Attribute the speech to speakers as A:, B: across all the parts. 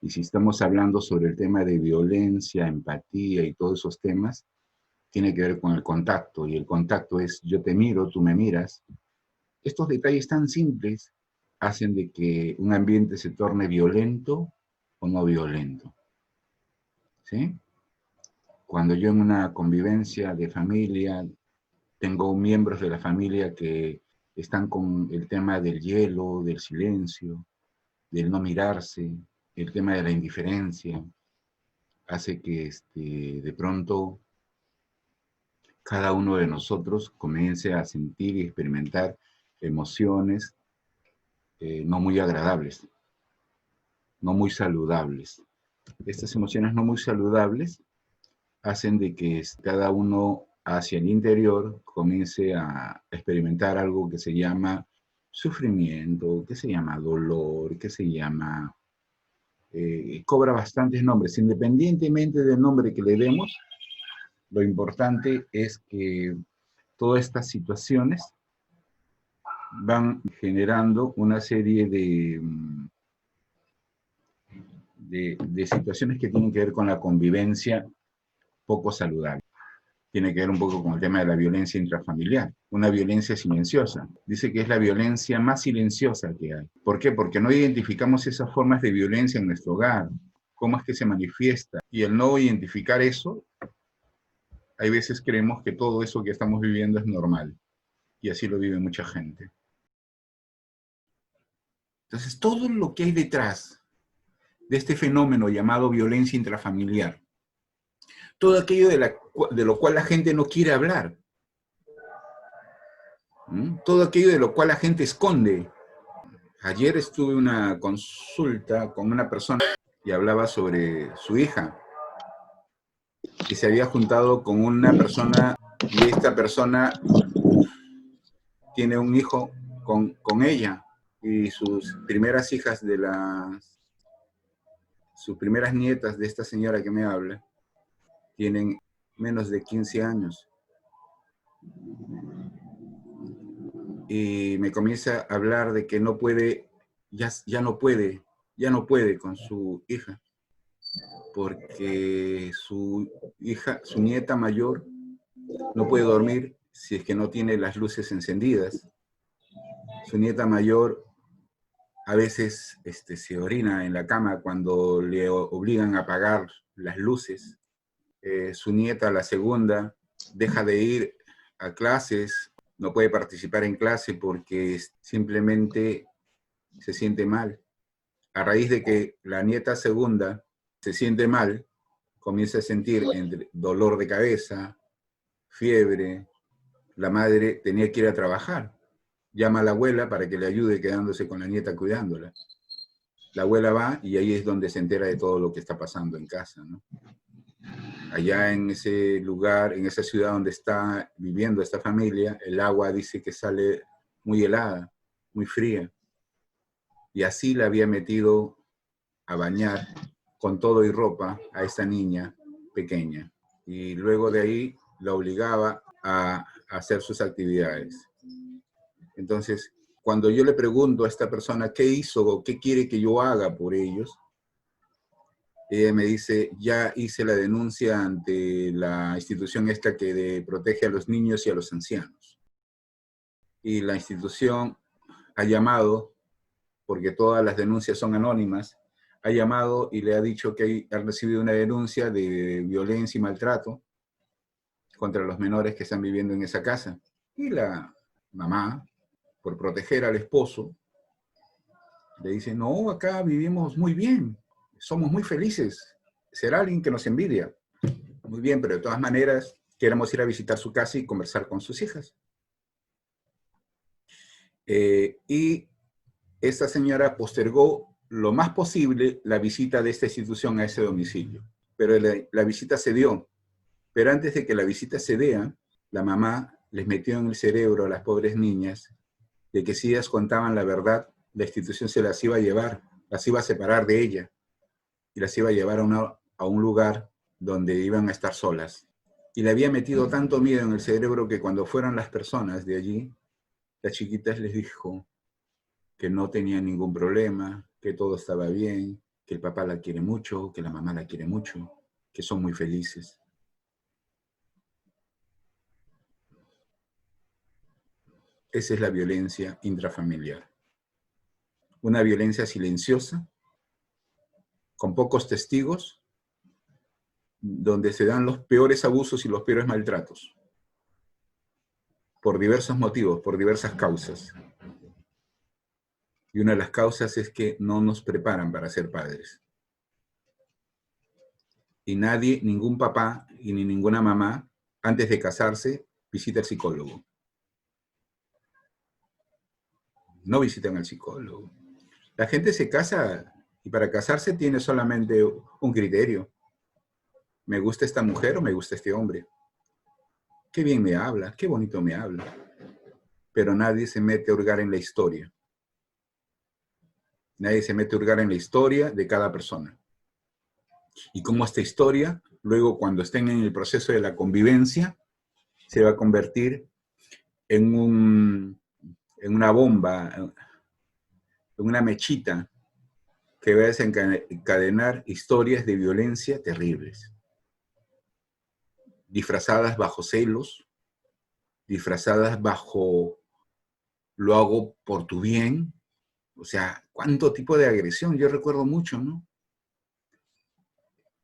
A: Y si estamos hablando sobre el tema de violencia, empatía y todos esos temas, tiene que ver con el contacto. Y el contacto es yo te miro, tú me miras. Estos detalles tan simples hacen de que un ambiente se torne violento o no violento. ¿Sí? Cuando yo en una convivencia de familia tengo miembros de la familia que están con el tema del hielo, del silencio, del no mirarse, el tema de la indiferencia, hace que de pronto cada uno de nosotros comience a sentir y experimentar emociones no muy agradables, no muy saludables. Estas emociones no muy saludables hacen de que cada uno hacia el interior comience a experimentar algo que se llama sufrimiento, que se llama dolor, que se llama... cobra bastantes nombres. Independientemente del nombre que le demos, lo importante es que todas estas situaciones van generando una serie de situaciones que tienen que ver con la convivencia poco saludable. Tiene que ver un poco con el tema de la violencia intrafamiliar, una violencia silenciosa. Dice que es la violencia más silenciosa que hay. ¿Por qué? Porque no identificamos esas formas de violencia en nuestro hogar, cómo es que se manifiesta. Y el no identificar eso, hay veces creemos que todo eso que estamos viviendo es normal. Y así lo vive mucha gente. Entonces, todo lo que hay detrás de este fenómeno llamado violencia intrafamiliar, todo aquello de lo cual la gente no quiere hablar, todo aquello de lo cual la gente esconde. Ayer estuve en una consulta con una persona y hablaba sobre su hija, que se había juntado con una persona y esta persona tiene un hijo con ella y sus primeras hijas sus primeras nietas de esta señora que me habla, tienen menos de 15 años. Y me comienza a hablar de que no puede, ya no puede con su hija, porque su nieta mayor, no puede dormir si es que no tiene las luces encendidas. Su nieta mayor a veces se orina en la cama cuando le obligan a apagar las luces. Su nieta, la segunda, deja de ir a clases, no puede participar en clase porque simplemente se siente mal. A raíz de que la nieta segunda se siente mal, comienza a sentir dolor de cabeza, fiebre. La madre tenía que ir a trabajar. Llama a la abuela para que le ayude quedándose con la nieta cuidándola. La abuela va y ahí es donde se entera de todo lo que está pasando en casa, ¿no? Allá en ese lugar, en esa ciudad donde está viviendo esta familia, el agua dice que sale muy helada, muy fría. Y así la había metido a bañar con todo y ropa a esta niña pequeña. Y luego de ahí la obligaba a hacer sus actividades. Entonces, cuando yo le pregunto a esta persona qué hizo o qué quiere que yo haga por ellos, ella me dice, ya hice la denuncia ante la institución esta que protege a los niños y a los ancianos. Y la institución ha llamado, porque todas las denuncias son anónimas, ha llamado y le ha dicho que ha recibido una denuncia de violencia y maltrato contra los menores que están viviendo en esa casa. Y la mamá, por proteger al esposo, le dice, no, acá vivimos muy bien, somos muy felices. Será alguien que nos envidia. Muy bien, pero de todas maneras queremos ir a visitar su casa y conversar con sus hijas. Y esta señora postergó lo más posible la visita de esta institución a ese domicilio. Pero la visita se dio. Pero antes de que la visita se dé, la mamá les metió en el cerebro a las pobres niñas de que si ellas contaban la verdad, la institución se las iba a llevar, las iba a separar de ella y las iba a llevar a un lugar donde iban a estar solas. Y le había metido tanto miedo en el cerebro que cuando fueron las personas de allí, las chiquitas les dijo que no tenían ningún problema, que todo estaba bien, que el papá la quiere mucho, que la mamá la quiere mucho, que son muy felices. Esa es la violencia intrafamiliar. Una violencia silenciosa, con pocos testigos, donde se dan los peores abusos y los peores maltratos, por diversos motivos, por diversas causas. Y una de las causas es que no nos preparan para ser padres. Y nadie, ningún papá y ni ninguna mamá, antes de casarse, visita al psicólogo. No visitan al psicólogo. La gente se casa y para casarse tiene solamente un criterio. ¿Me gusta esta mujer o me gusta este hombre? Qué bien me habla, qué bonito me habla. Pero nadie se mete a hurgar en la historia. Nadie se mete a hurgar en la historia de cada persona. Y cómo esta historia, luego cuando estén en el proceso de la convivencia, se va a convertir en una bomba, en una mechita que va a desencadenar historias de violencia terribles, disfrazadas bajo celos, disfrazadas bajo lo hago por tu bien. O sea, ¿cuánto tipo de agresión? Yo recuerdo mucho, ¿no?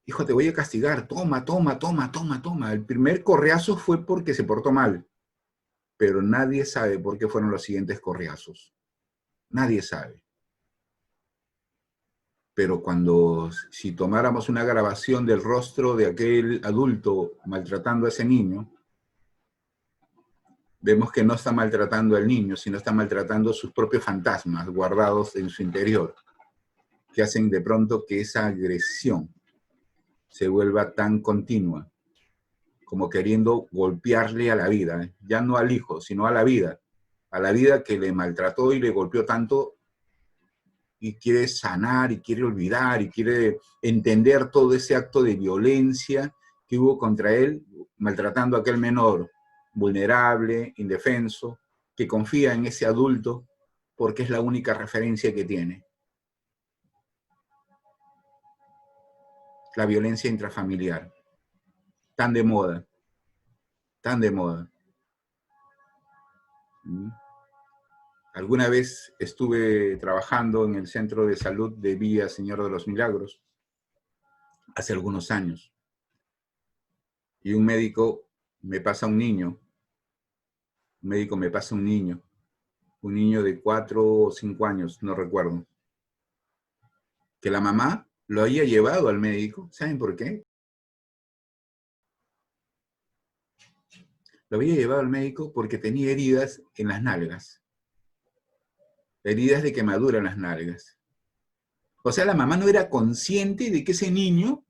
A: Hijo, te voy a castigar, toma, toma, toma, toma, toma. El primer correazo fue porque se portó mal, pero nadie sabe por qué fueron los siguientes correazos. Nadie sabe. Pero si tomáramos una grabación del rostro de aquel adulto maltratando a ese niño, vemos que no está maltratando al niño, sino está maltratando sus propios fantasmas guardados en su interior, que hacen de pronto que esa agresión se vuelva tan continua, como queriendo golpearle a la vida, ya no al hijo, sino a la vida que le maltrató y le golpeó tanto, y quiere sanar, y quiere olvidar, y quiere entender todo ese acto de violencia que hubo contra él, maltratando a aquel menor vulnerable, indefenso, que confía en ese adulto porque es la única referencia que tiene. La violencia intrafamiliar, tan de moda, tan de moda. Alguna vez estuve trabajando en el centro de salud de Villa Señor de los Milagros, hace algunos años, y un médico me pasa un niño, un niño de 4 o 5 años, no recuerdo, que la mamá lo había llevado al médico. ¿Saben por qué? Lo había llevado al médico porque tenía heridas en las nalgas, heridas de quemadura en las nalgas. O sea, la mamá no era consciente de que ese niño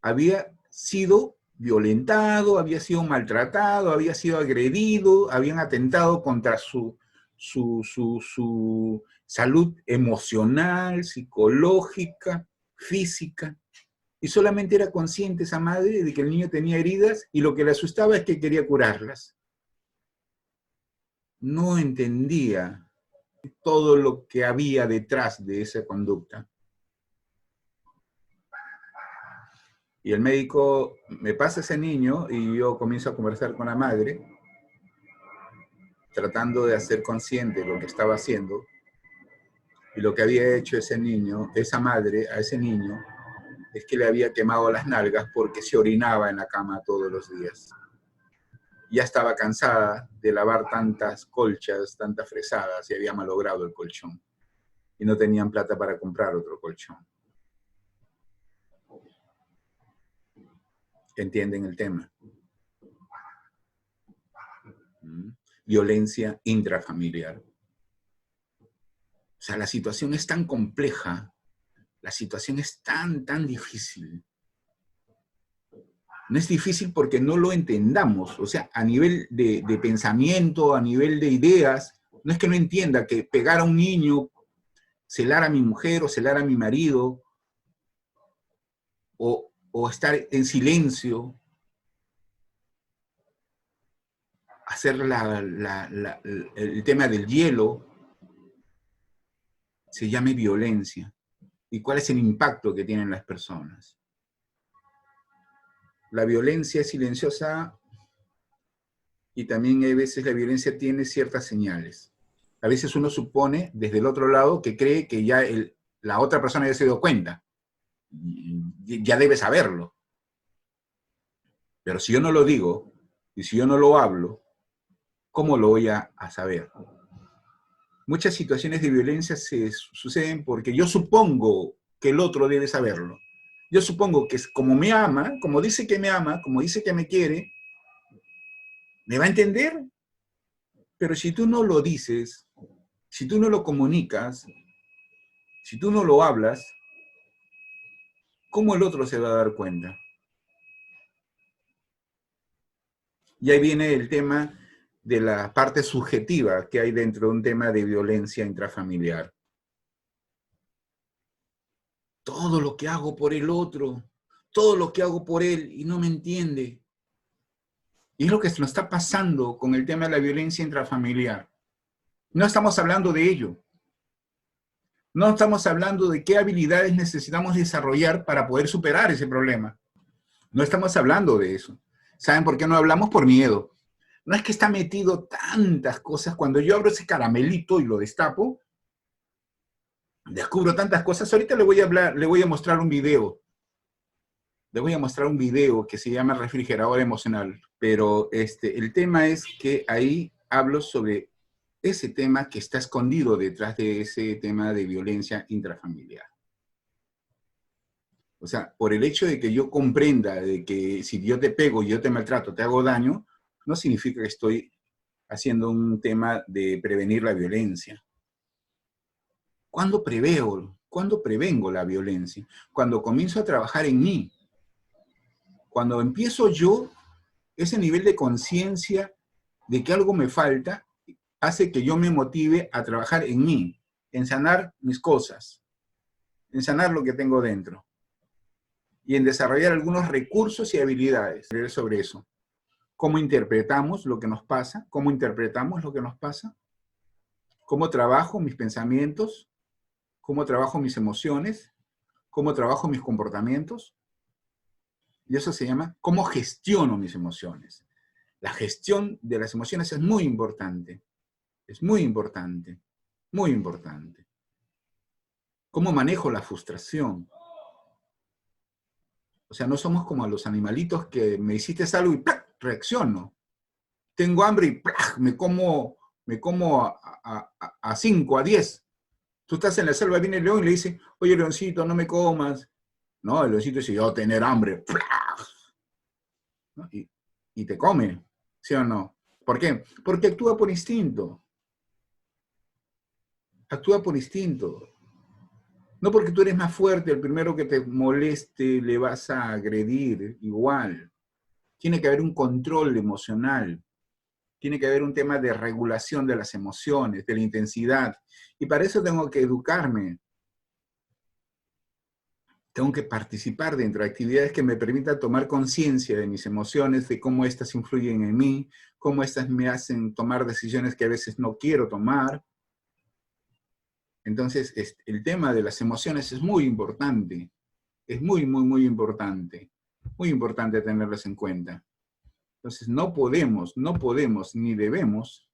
A: había sido violentado, había sido maltratado, había sido agredido, habían atentado contra su salud emocional, psicológica, física. Y solamente era consciente esa madre de que el niño tenía heridas y lo que le asustaba es que quería curarlas. No entendía todo lo que había detrás de esa conducta. Y el médico me pasa ese niño y yo comienzo a conversar con la madre, tratando de hacer consciente lo que estaba haciendo y lo que había hecho ese niño, esa madre a ese niño, es que le había quemado las nalgas porque se orinaba en la cama todos los días. Ya estaba cansada de lavar tantas colchas, tantas fresadas y había malogrado el colchón. Y no tenían plata para comprar otro colchón. ¿Entienden el tema? Violencia intrafamiliar. O sea, la situación es tan compleja, la situación es tan difícil. No es difícil porque no lo entendamos, o sea, a nivel de pensamiento, a nivel de ideas, no es que no entienda que pegar a un niño, celar a mi mujer o celar a mi marido, o estar en silencio, hacer el tema del hielo, se llame violencia. y cuál es el impacto que tienen las personas. La violencia es silenciosa y también a veces la violencia tiene ciertas señales. A veces uno supone desde el otro lado que cree que ya la otra persona ya se dio cuenta, ya debe saberlo. Pero si yo no lo digo y si yo no lo hablo, ¿cómo lo voy a saber? Muchas situaciones de violencia suceden porque yo supongo que el otro debe saberlo. Yo supongo que como me ama, como dice que me ama, como dice que me quiere, me va a entender. Pero si tú no lo dices, si tú no lo comunicas, si tú no lo hablas, ¿cómo el otro se va a dar cuenta? Y ahí viene el tema de la parte subjetiva que hay dentro de un tema de violencia intrafamiliar. Todo lo que hago por el otro, todo lo que hago por él y no me entiende. Y es lo que nos está pasando con el tema de la violencia intrafamiliar. No estamos hablando de ello. No estamos hablando de qué habilidades necesitamos desarrollar para poder superar ese problema. No estamos hablando de eso. ¿Saben por qué no hablamos? Por miedo. No es que está metido tantas cosas. Cuando yo abro ese caramelito y lo destapo, descubro tantas cosas. Ahorita le voy a mostrar un video. Le voy a mostrar un video que se llama Refrigerador Emocional. Pero el tema es que ahí hablo sobre ese tema que está escondido detrás de ese tema de violencia intrafamiliar. O sea, por el hecho de que yo comprenda de que si yo te pego, yo te maltrato, te hago daño, no significa que estoy haciendo un tema de prevenir la violencia. ¿Cuándo preveo? ¿Cuándo prevengo la violencia? Cuando comienzo a trabajar en mí. Cuando empiezo yo, ese nivel de conciencia de que algo me falta, hace que yo me motive a trabajar en mí, en sanar mis cosas, en sanar lo que tengo dentro y en desarrollar algunos recursos y habilidades sobre eso. ¿Cómo interpretamos lo que nos pasa? ¿Cómo interpretamos lo que nos pasa? ¿Cómo trabajo mis pensamientos? ¿Cómo trabajo mis emociones? ¿Cómo trabajo mis comportamientos? Y eso se llama ¿cómo gestiono mis emociones? La gestión de las emociones es muy importante. Es muy importante, muy importante. ¿Cómo manejo la frustración? O sea, no somos como los animalitos que me hiciste algo y ¡plac! Reacciono. Tengo hambre y ¡plac! me como a 5, a 10. Tú estás en la selva, viene el león y le dice, oye, leoncito, no me comas. No, el leoncito dice, yo tener hambre. ¡Plac! ¿No? Y te come, ¿sí o no? ¿Por qué? Porque actúa por instinto. Actúa por instinto. No porque tú eres más fuerte, el primero que te moleste le vas a agredir igual. Tiene que haber un control emocional. Tiene que haber un tema de regulación de las emociones, de la intensidad. Y para eso tengo que educarme. Tengo que participar dentro de actividades que me permitan tomar conciencia de mis emociones, de cómo éstas influyen en mí, cómo éstas me hacen tomar decisiones que a veces no quiero tomar. Entonces, el tema de las emociones es muy importante. Es muy, muy, muy importante. Muy importante tenerlas en cuenta. Entonces, no podemos, ni debemos,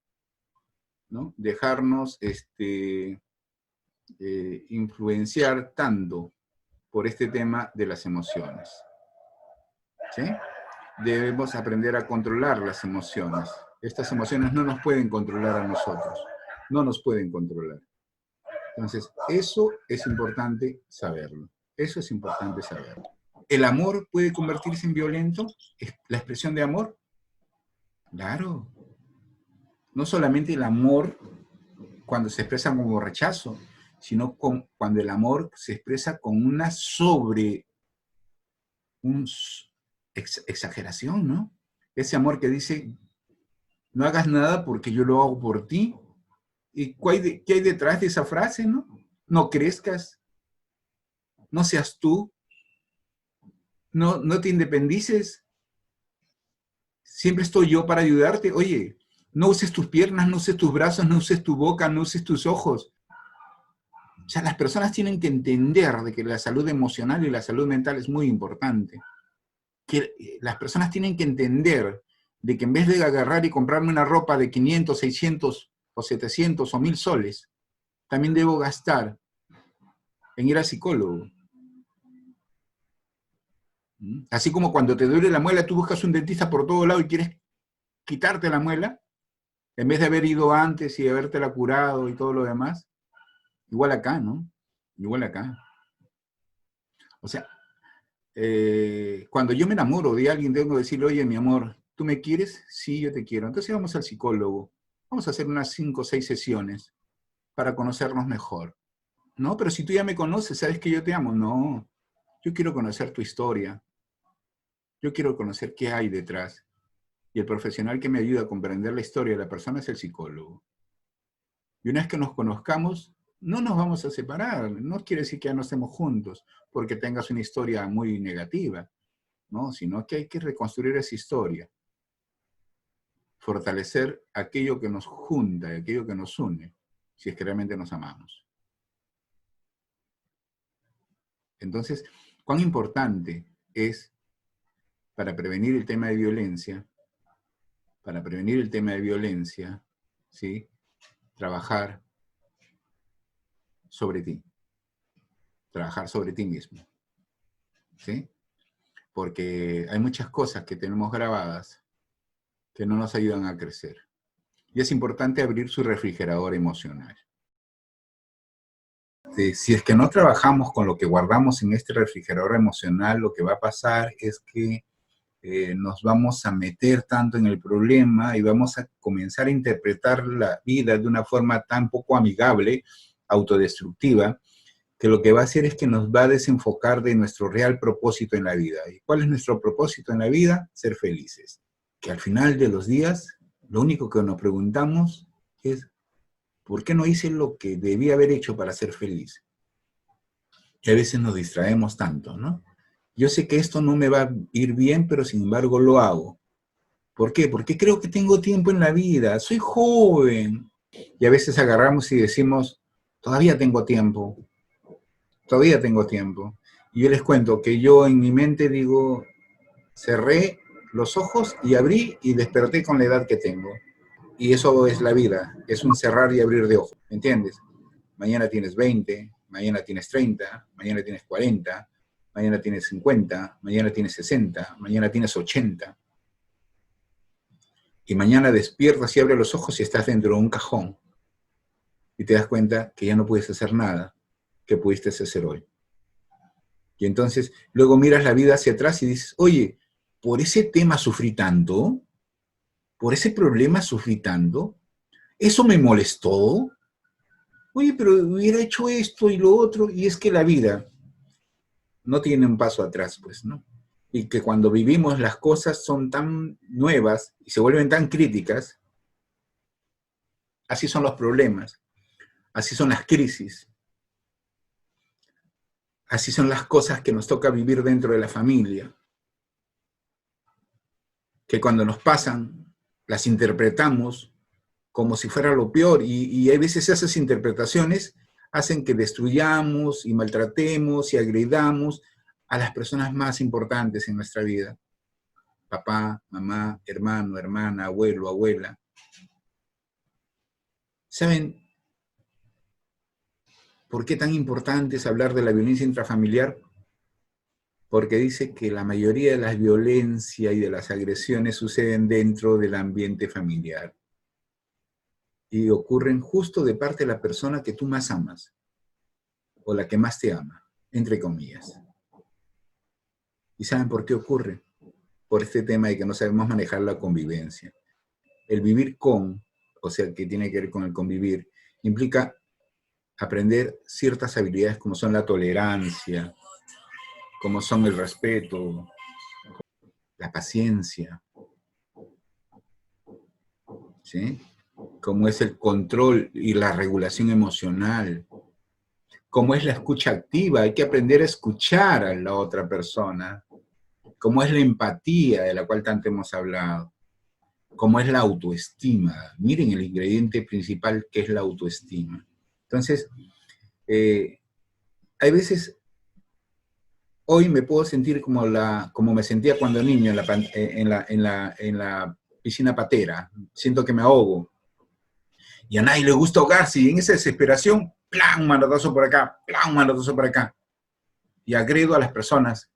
A: ¿no? Dejarnos influenciar tanto por este tema de las emociones. ¿Sí? Debemos aprender a controlar las emociones. Estas emociones no nos pueden controlar a nosotros. No nos pueden controlar. Entonces, eso es importante saberlo. Eso es importante saberlo. ¿El amor puede convertirse en violento? ¿La expresión de amor? Claro. No solamente el amor cuando se expresa como rechazo, sino cuando el amor se expresa con una exageración, ¿no? Ese amor que dice, no hagas nada porque yo lo hago por ti. ¿Y qué hay detrás de esa frase, no? No crezcas, no seas tú, no te independices, siempre estoy yo para ayudarte. Oye, no uses tus piernas, no uses tus brazos, no uses tu boca, no uses tus ojos. O sea, las personas tienen que entender de que la salud emocional y la salud mental es muy importante. Que las personas tienen que entender de que en vez de agarrar y comprarme una ropa de 500, 600 o 700 o 1000 soles, también debo gastar en ir al psicólogo. Así como cuando te duele la muela, tú buscas un dentista por todo lado y quieres quitarte la muela, en vez de haber ido antes y habértela curado y todo lo demás. Igual acá, ¿no? Igual acá. O sea, cuando yo me enamoro de alguien, tengo que decirle, oye, mi amor, ¿tú me quieres? Sí, yo te quiero. Entonces vamos al psicólogo. Vamos a hacer unas 5 o 6 sesiones para conocernos mejor. No, pero si tú ya me conoces, sabes que yo te amo. No, yo quiero conocer tu historia. Yo quiero conocer qué hay detrás. Y el profesional que me ayuda a comprender la historia de la persona es el psicólogo. Y una vez que nos conozcamos, no nos vamos a separar. No quiere decir que ya no estemos juntos porque tengas una historia muy negativa, ¿no? Sino que hay que reconstruir esa historia. Fortalecer aquello que nos junta, aquello que nos une, si es que realmente nos amamos. Entonces, ¿cuán importante es para prevenir el tema de violencia? Para prevenir el tema de violencia, ¿sí? Trabajar sobre ti. Trabajar sobre ti mismo. ¿Sí? Porque hay muchas cosas que tenemos grabadas que no nos ayudan a crecer. Y es importante abrir su refrigerador emocional. Si es que no trabajamos con lo que guardamos en este refrigerador emocional, lo que va a pasar es que nos vamos a meter tanto en el problema y vamos a comenzar a interpretar la vida de una forma tan poco amigable, autodestructiva, que lo que va a hacer es que nos va a desenfocar de nuestro real propósito en la vida. ¿Y cuál es nuestro propósito en la vida? Ser felices. Que al final de los días, lo único que nos preguntamos es, ¿por qué no hice lo que debía haber hecho para ser feliz? Y a veces nos distraemos tanto, ¿no? Yo sé que esto no me va a ir bien, pero sin embargo lo hago. ¿Por qué? Porque creo que tengo tiempo en la vida, soy joven. Y a veces agarramos y decimos, todavía tengo tiempo, todavía tengo tiempo. Y yo les cuento que yo en mi mente digo, cerré los ojos y abrí y desperté con la edad que tengo. Y eso es la vida, es un cerrar y abrir de ojos, ¿me entiendes? Mañana tienes 20, mañana tienes 30, mañana tienes 40, mañana tienes 50, mañana tienes 60, mañana tienes 80. Y mañana despiertas y abres los ojos y estás dentro de un cajón. Y te das cuenta que ya no puedes hacer nada que pudiste hacer hoy. Y entonces luego miras la vida hacia atrás y dices, oye, por ese tema sufrí tanto, por ese problema sufrí tanto, eso me molestó. Oye, pero hubiera hecho esto y lo otro, y es que la vida no tiene un paso atrás, pues, ¿no? Y que cuando vivimos las cosas son tan nuevas y se vuelven tan críticas, así son los problemas, así son las crisis, así son las cosas que nos toca vivir dentro de la familia, que cuando nos pasan, las interpretamos como si fuera lo peor, y a veces esas interpretaciones hacen que destruyamos y maltratemos y agredamos a las personas más importantes en nuestra vida. Papá, mamá, hermano, hermana, abuelo, abuela. ¿Saben por qué tan importante es hablar de la violencia intrafamiliar? Porque dice que la mayoría de la violencia y de las agresiones suceden dentro del ambiente familiar. Y ocurren justo de parte de la persona que tú más amas, o la que más te ama, entre comillas. ¿Y saben por qué ocurre? Por este tema de que no sabemos manejar la convivencia. El vivir con, o sea, que tiene que ver con el convivir, implica aprender ciertas habilidades como son la tolerancia, como son el respeto, la paciencia, ¿sí? Como es el control y la regulación emocional, como es la escucha activa, hay que aprender a escuchar a la otra persona, como es la empatía de la cual tanto hemos hablado, como es la autoestima. Miren el ingrediente principal que es la autoestima. Entonces, Hay veces, hoy me puedo sentir como me sentía cuando niño en la piscina patera. Siento que me ahogo. Y a nadie le gusta ahogarse. Y en esa desesperación, ¡plan! Un manotazo por acá, ¡plan! Un manotazo por acá. Y agredo a las personas.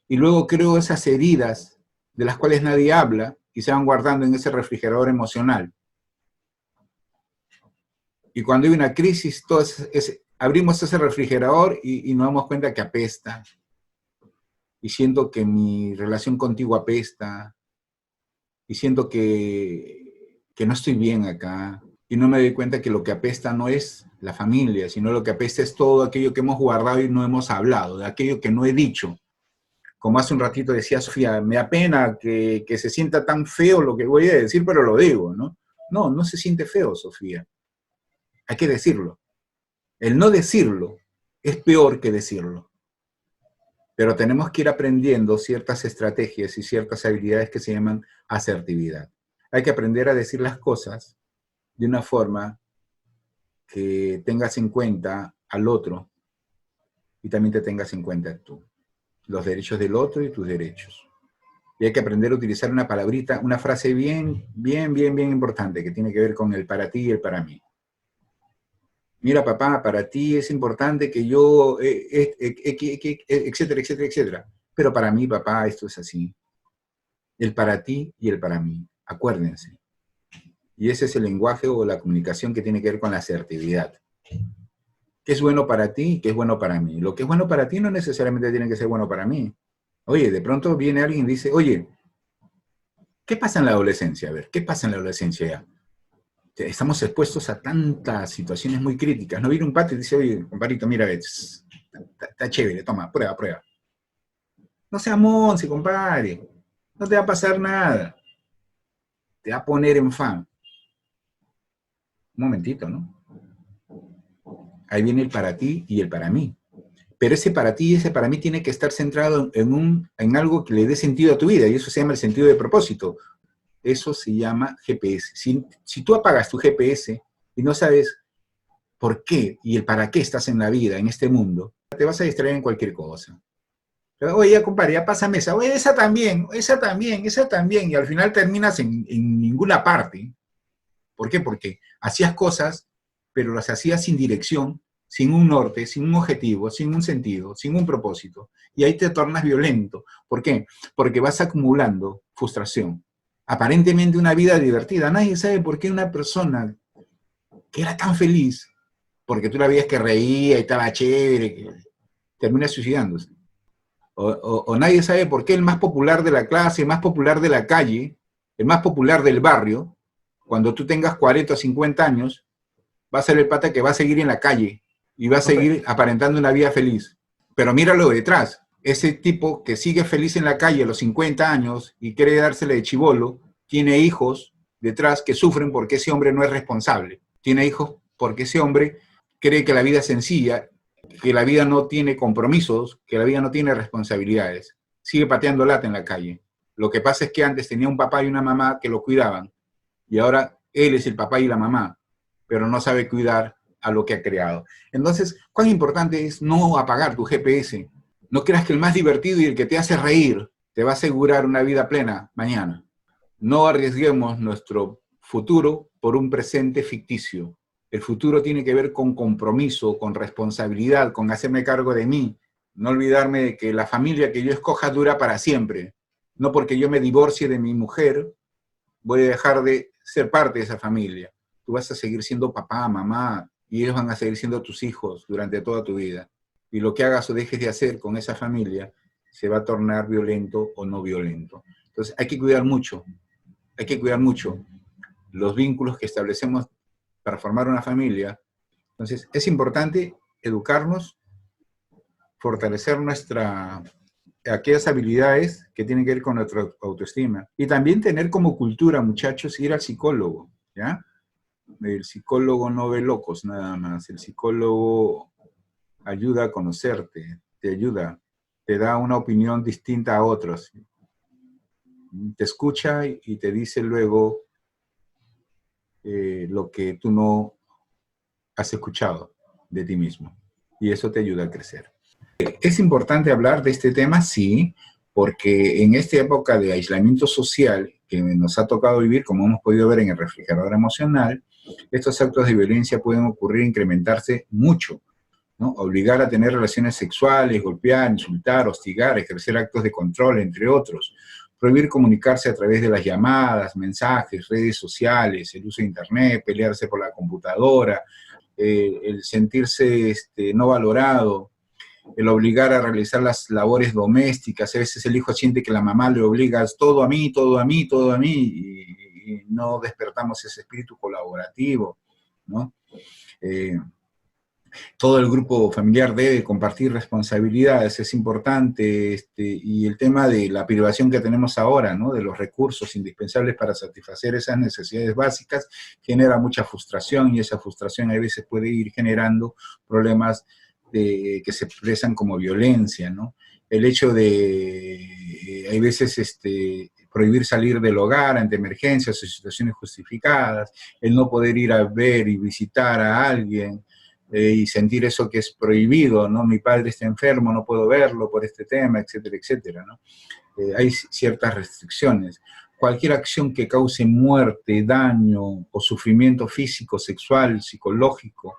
A: Y luego creo esas heridas de las cuales nadie habla y se van guardando en ese refrigerador emocional. Y cuando hay una crisis, abrimos ese refrigerador y nos damos cuenta que apesta. Y siento que mi relación contigo apesta. Y siento que no estoy bien acá. Y no me doy cuenta que lo que apesta no es la familia, sino lo que apesta es todo aquello que hemos guardado y no hemos hablado, de aquello que no he dicho. Como hace un ratito decía Sofía, me da pena que se sienta tan feo lo que voy a decir, pero lo digo, ¿no? No, no se siente feo, Sofía. Hay que decirlo. El no decirlo es peor que decirlo. Pero tenemos que ir aprendiendo ciertas estrategias y ciertas habilidades que se llaman asertividad. Hay que aprender a decir las cosas de una forma que tengas en cuenta al otro y también te tengas en cuenta tú. Los derechos del otro y tus derechos. Y hay que aprender a utilizar una palabrita, una frase bien importante que tiene que ver con el para ti y el para mí. Mira, papá, para ti es importante que yo, etcétera, etcétera, etcétera. Pero para mí, papá, esto es así. El para ti y el para mí. Acuérdense. Y ese es el lenguaje o la comunicación que tiene que ver con la asertividad. ¿Qué es bueno para ti y qué es bueno para mí? Lo que es bueno para ti no necesariamente tiene que ser bueno para mí. Oye, de pronto viene alguien y dice, oye, ¿qué pasa en la adolescencia? A ver, ¿qué pasa en la adolescencia ya? Estamos expuestos a tantas situaciones muy críticas. No viene un pato y dice, oye, compadrito, mira, está chévere, toma, prueba, prueba. No sea monse, compadre. No te va a pasar nada. Te va a poner en fan. Un momentito, ¿no? Ahí viene el para ti y el para mí. Pero ese para ti y ese para mí tiene que estar centrado en algo que le dé sentido a tu vida, y eso se llama el sentido de propósito. Eso se llama GPS. Si tú apagas tu GPS y no sabes por qué y el para qué estás en la vida, en este mundo, te vas a distraer en cualquier cosa. Pero, oye, compadre, ya pásame esa. Oye, esa también, esa también, esa también. Y al final terminas en ninguna parte. ¿Por qué? Porque hacías cosas, pero las hacías sin dirección, sin un norte, sin un objetivo, sin un sentido, sin un propósito. Y ahí te tornas violento. ¿Por qué? Porque vas acumulando frustración. Aparentemente una vida divertida. Nadie sabe por qué una persona que era tan feliz, porque tú la veías que reía y estaba chévere, que termina suicidándose. O nadie sabe por qué el más popular de la clase, el más popular de la calle, el más popular del barrio, cuando tú tengas 40 o 50 años, va a ser el pata que va a seguir en la calle y va a seguir aparentando una vida feliz. Pero míralo detrás. Ese tipo que sigue feliz en la calle a los 50 años y quiere dársele de chibolo, tiene hijos detrás que sufren porque ese hombre no es responsable. Tiene hijos porque ese hombre cree que la vida es sencilla, que la vida no tiene compromisos, que la vida no tiene responsabilidades. Sigue pateando lata en la calle. Lo que pasa es que antes tenía un papá y una mamá que lo cuidaban y ahora él es el papá y la mamá, pero no sabe cuidar a lo que ha creado. Entonces, cuán importante es no apagar tu GPS. No creas que el más divertido y el que te hace reír te va a asegurar una vida plena mañana. No arriesguemos nuestro futuro por un presente ficticio. El futuro tiene que ver con compromiso, con responsabilidad, con hacerme cargo de mí. No olvidarme de que la familia que yo escoja dura para siempre. No porque yo me divorcie de mi mujer, voy a dejar de ser parte de esa familia. Tú vas a seguir siendo papá, mamá, y ellos van a seguir siendo tus hijos durante toda tu vida. Y lo que hagas o dejes de hacer con esa familia se va a tornar violento o no violento. Entonces hay que cuidar mucho los vínculos que establecemos para formar una familia. Entonces es importante educarnos, fortalecer aquellas habilidades que tienen que ver con nuestra autoestima. Y también tener como cultura, muchachos, ir al psicólogo, ¿ya? El psicólogo no ve locos nada más. El psicólogo ayuda a conocerte, te ayuda, te da una opinión distinta a otros. Te escucha y te dice luego lo que tú no has escuchado de ti mismo. y eso te ayuda a crecer. ¿Es importante hablar de este tema? Sí, porque en esta época de aislamiento social que nos ha tocado vivir, como hemos podido ver en el refrigerador emocional, estos actos de violencia pueden ocurrir e incrementarse mucho, ¿no? Obligar a tener relaciones sexuales, golpear, insultar, hostigar, ejercer actos de control, entre otros. Prohibir comunicarse a través de las llamadas, mensajes, redes sociales, el uso de internet, pelearse por la computadora, el sentirse no valorado, el obligar a realizar las labores domésticas. A veces el hijo siente que la mamá le obliga todo a mí, todo a mí, todo a mí, y no despertamos ese espíritu colaborativo, ¿no? Todo el grupo familiar debe compartir responsabilidades, es importante, y el tema de la privación que tenemos ahora, ¿no? De los recursos indispensables para satisfacer esas necesidades básicas, genera mucha frustración, y esa frustración a veces puede ir generando problemas que se expresan como violencia, ¿no? El hecho de, hay veces, prohibir salir del hogar ante emergencias o situaciones justificadas, el no poder ir a ver y visitar a alguien, y sentir eso que es prohibido, ¿no? Mi padre está enfermo, no puedo verlo por este tema, etcétera, etcétera, ¿no? Hay ciertas restricciones. Cualquier acción que cause muerte, daño o sufrimiento físico, sexual, psicológico,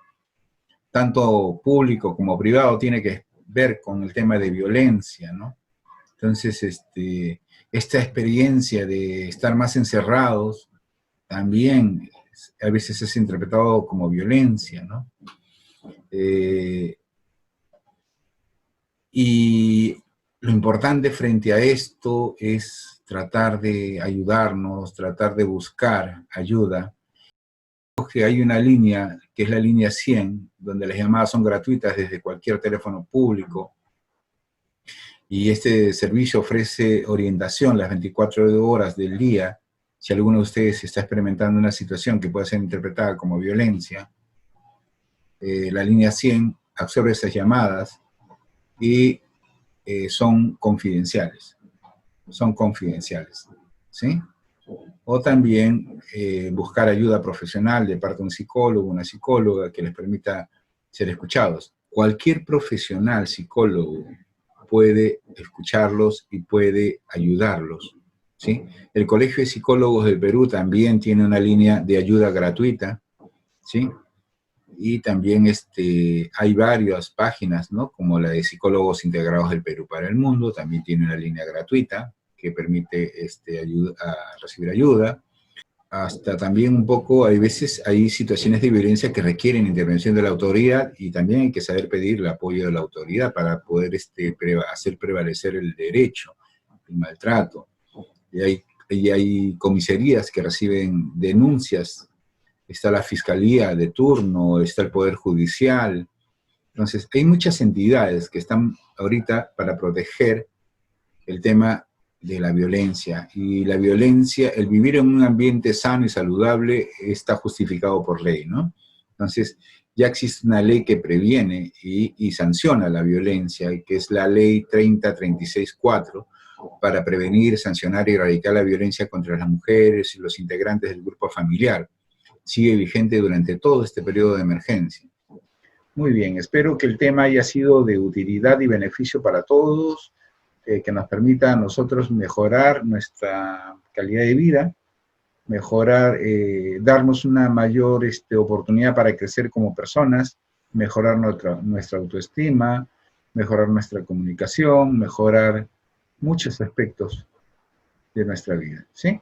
A: tanto público como privado, tiene que ver con el tema de violencia, ¿no? Entonces, esta experiencia de estar más encerrados también a veces es interpretado como violencia, ¿no? Y lo importante frente a esto es tratar de ayudarnos, tratar de buscar ayuda. Que hay una línea, que es la línea 100, donde las llamadas son gratuitas desde cualquier teléfono público, y este servicio ofrece orientación las 24 horas del día. Si alguno de ustedes está experimentando una situación que puede ser interpretada como violencia, la línea 100 absorbe esas llamadas y son confidenciales, ¿sí? O también buscar ayuda profesional de parte de un psicólogo, una psicóloga que les permita ser escuchados. Cualquier profesional psicólogo puede escucharlos y puede ayudarlos, ¿sí? El Colegio de Psicólogos del Perú también tiene una línea de ayuda gratuita, ¿sí? Y también hay varias páginas, ¿no? Como la de Psicólogos Integrados del Perú para el Mundo, también tiene una línea gratuita que permite recibir ayuda. Hasta también un poco, hay veces, hay situaciones de violencia que requieren intervención de la autoridad, y también hay que saber pedir el apoyo de la autoridad para poder hacer prevalecer el derecho, el maltrato. Y hay comisarías que reciben denuncias, está la fiscalía de turno, está el Poder Judicial. Entonces, hay muchas entidades que están ahorita para proteger el tema de la violencia. Y la violencia, el vivir en un ambiente sano y saludable está justificado por ley, ¿no? Entonces, ya existe una ley que previene y sanciona la violencia, que es la Ley 3036-4, para prevenir, sancionar y erradicar la violencia contra las mujeres y los integrantes del grupo familiar. Sigue vigente durante todo este periodo de emergencia. Muy bien, espero que el tema haya sido de utilidad y beneficio para todos, que nos permita a nosotros mejorar nuestra calidad de vida, mejorar, darnos una mayor oportunidad para crecer como personas, mejorar nuestra autoestima, mejorar nuestra comunicación, mejorar muchos aspectos de nuestra vida, ¿sí?